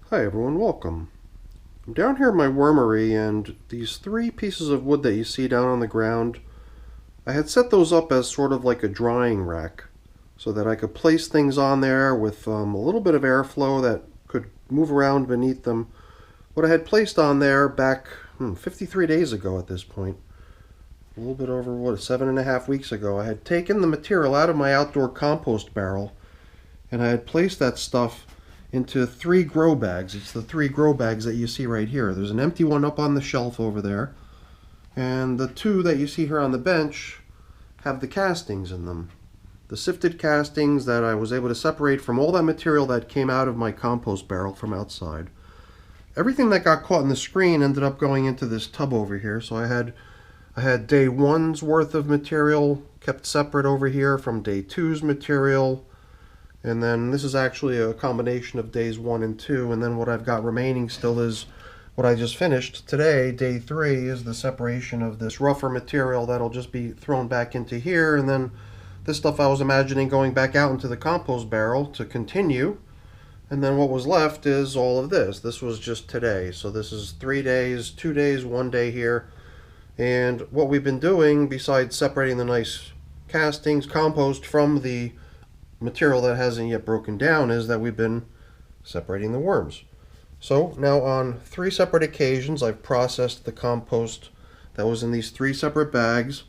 Hi everyone, welcome. I'm down here in my wormery, and these three pieces of wood that you see down on the ground, I had set those up as sort of like a drying rack so that I could place things on there with a little bit of airflow that could move around beneath them. What I had placed on there back 53 days ago at this point, a little bit over 7.5 weeks ago, I had taken the material out of my outdoor compost barrel and I had placed that stuff into 3 grow bags. It's the 3 grow bags that you see right here. There's an empty one up on the shelf over there, and the 2 that you see here on the bench have the castings in them. The sifted castings that I was able to separate from all that material that came out of my compost barrel from outside. Everything that got caught in the screen ended up going into this tub over here, so I had day 1's worth of material kept separate over here from day 2's material. And then this is actually a combination of days 1 and 2, and then what I've got remaining still is what I just finished today. Day 3 is the separation of this rougher material that'll just be thrown back into here, and then this stuff I was imagining going back out into the compost barrel to continue. And then what was left is all of this. This was just today, so this is 3 days, 2 days, 1 day here. And what we've been doing, besides separating the nice castings, compost from the material that hasn't yet broken down, is that we've been separating the worms. So now on 3 separate occasions I've processed the compost that was in these 3 separate bags,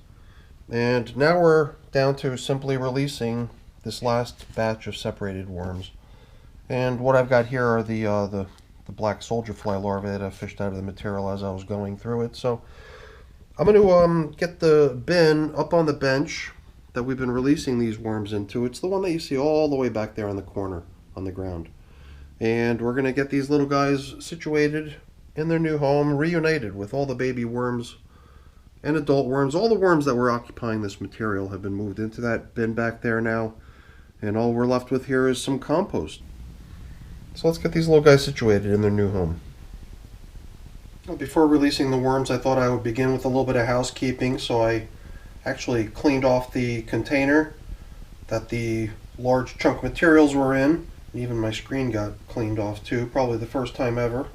and now we're down to simply releasing this last batch of separated worms. And what I've got here are the black soldier fly larvae that I fished out of the material as I was going through it. So I'm going to get the bin up on the bench that we've been releasing these worms into. It's the one that you see all the way back there in the corner on the ground. And we're going to get these little guys situated in their new home, reunited with all the baby worms and adult worms. All the worms that were occupying this material have been moved into that bin back there now, and all we're left with here is some compost. So let's get these little guys situated in their new home. Before releasing the worms, I thought I would begin with a little bit of housekeeping, so I actually cleaned off the container that the large chunk materials were in. Even my screen got cleaned off too, probably the first time ever.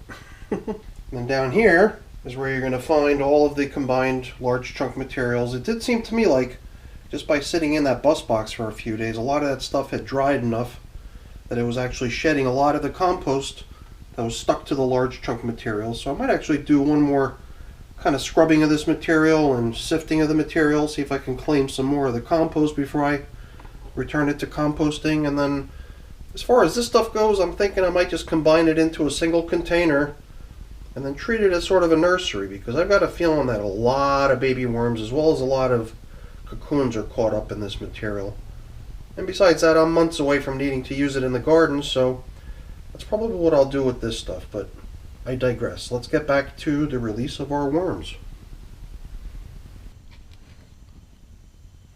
And then down here is where you're going to find all of the combined large chunk materials. It did seem to me like just by sitting in that bus box for a few days, a lot of that stuff had dried enough that it was actually shedding a lot of the compost that was stuck to the large chunk materials. So I might actually do one more kind of scrubbing of this material and sifting of the material, see if I can claim some more of the compost before I return it to composting. And then as far as this stuff goes, I'm thinking I might just combine it into a single container and then treat it as sort of a nursery, because I've got a feeling that a lot of baby worms as well as a lot of cocoons are caught up in this material. And besides that, I'm months away from needing to use it in the garden, so that's probably what I'll do with this stuff. But I digress. Let's get back to the release of our worms.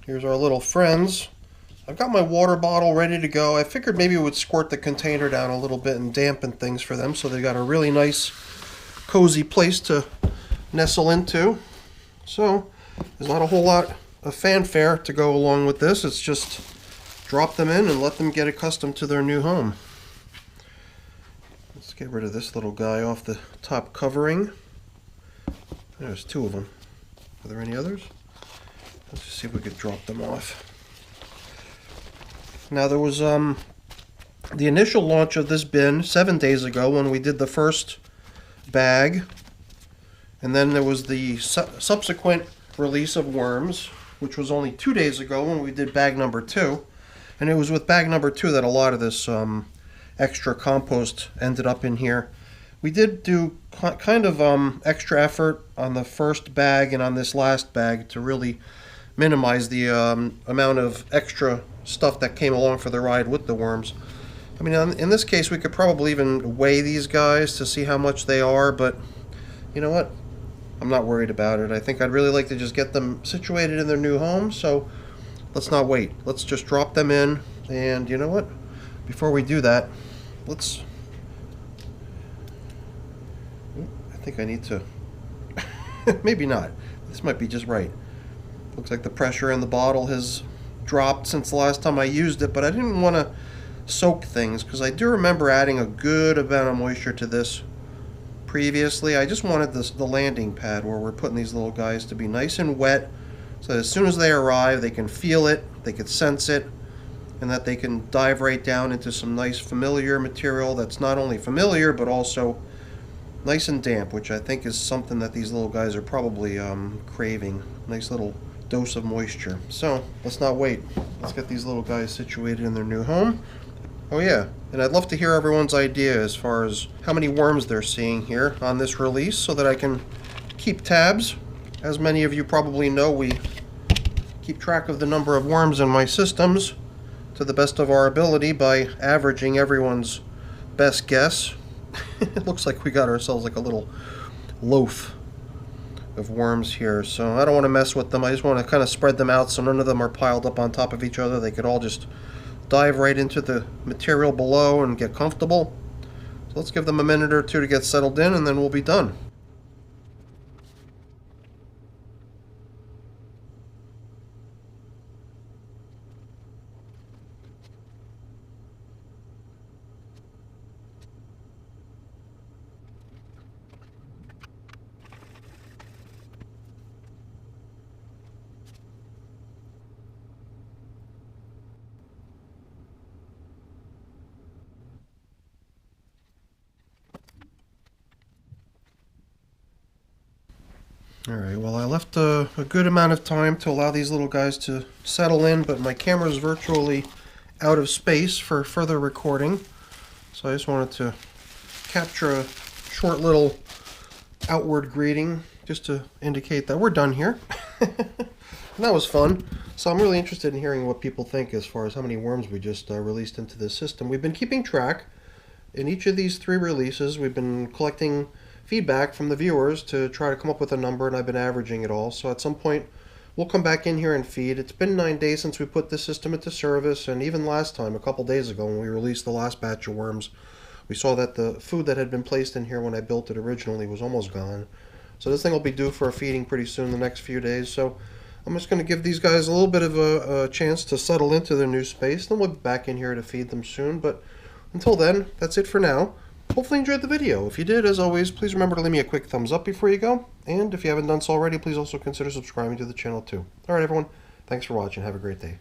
Here's our little friends. I've got my water bottle ready to go. I figured maybe it would squirt the container down a little bit and dampen things for them, so they got a really nice cozy place to nestle into. So there's not a whole lot of fanfare to go along with this. It's just drop them in and let them get accustomed to their new home. Let's get rid of this little guy off the top covering. There's 2 of them. Are there any others? Let's just see if we could drop them off. Now there was the initial launch of this bin 7 days ago when we did the first bag, and then there was the subsequent release of worms, which was only 2 days ago when we did bag number 2. And it was with bag number 2 that a lot of this extra compost ended up in here. We did do kind of extra effort on the first bag and on this last bag to really minimize the amount of extra stuff that came along for the ride with the worms. I mean, in this case, we could probably even weigh these guys to see how much they are, but you know what? I'm not worried about it. I think I'd really like to just get them situated in their new home, so let's not wait. Let's just drop them in, and you know what? Before we do that, let's... I think I need to... Maybe not. This might be just right. Looks like the pressure in the bottle has dropped since the last time I used it, but I didn't want to soak things, because I do remember adding a good amount of moisture to this previously. I just wanted the landing pad where we're putting these little guys to be nice and wet, so that as soon as they arrive, they can feel it, they can sense it, and that they can dive right down into some nice familiar material that's not only familiar, but also nice and damp, which I think is something that these little guys are probably craving. Nice little dose of moisture. So let's not wait. Let's get these little guys situated in their new home. Oh yeah, and I'd love to hear everyone's idea as far as how many worms they're seeing here on this release, so that I can keep tabs. As many of you probably know, we keep track of the number of worms in my systems to the best of our ability by averaging everyone's best guess. It looks like we got ourselves like a little loaf of worms here, so I don't want to mess with them. I just want to kind of spread them out so none of them are piled up on top of each other. They could all just dive right into the material below and get comfortable. So let's give them a minute or two to get settled in, and then we'll be done. Alright, well, I left a good amount of time to allow these little guys to settle in, but my camera is virtually out of space for further recording. So I just wanted to capture a short little outward greeting just to indicate that we're done here. And that was fun. So I'm really interested in hearing what people think as far as how many worms we just released into this system. We've been keeping track. In each of these 3 releases, we've been collecting feedback from the viewers to try to come up with a number, and I've been averaging it all. So at some point, we'll come back in here and feed. It's been 9 days since we put this system into service, and even last time, a couple days ago, when we released the last batch of worms, we saw that the food that had been placed in here when I built it originally was almost gone. So this thing will be due for a feeding pretty soon, the next few days. So I'm just going to give these guys a little bit of a chance to settle into their new space. Then we'll be back in here to feed them soon. But until then, that's it for now. Hopefully you enjoyed the video. If you did, as always, please remember to leave me a quick thumbs up before you go. And if you haven't done so already, please also consider subscribing to the channel too. Alright everyone, thanks for watching. Have a great day.